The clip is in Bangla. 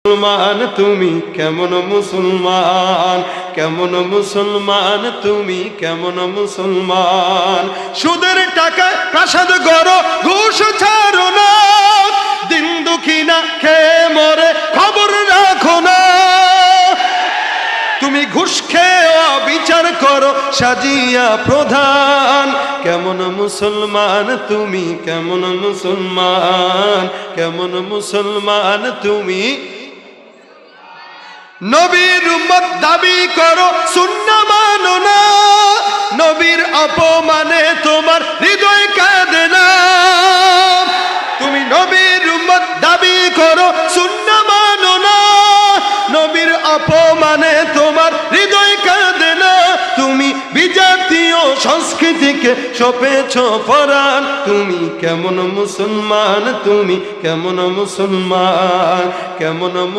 মুসলমান তুমি কেমন মুসলমান, কেমন মুসলমান তুমি কেমন মুসলমান। সুদের টাকায় প্রাসাদ গড়ো, ঘুষ ছাড়ো না, দিন দুঃখী না খেয়ে মরে খবর রাখো না। তুমি ঘুষ খেয়ে বিচার করো সাজিয়া প্রধান, কেমন মুসলমান তুমি কেমন মুসলমান, কেমন মুসলমান তুমি। নবীর উম্মত দাবি করো সুন্নাহ মানো না, নবীর অপমানে তোমার হৃদয় কাঁদে না। তুমি নবীর উম্মত দাবি করো সুন্নাহ মানো না, নবীর অপমানে তোমার হৃদয় কাঁদে না। তুমি বিজাতীয় সংস্কৃতিকে সপেছ পরাণ, তুমি কেমন মুসলমান তুমি কেমন মুসলমান, কেমন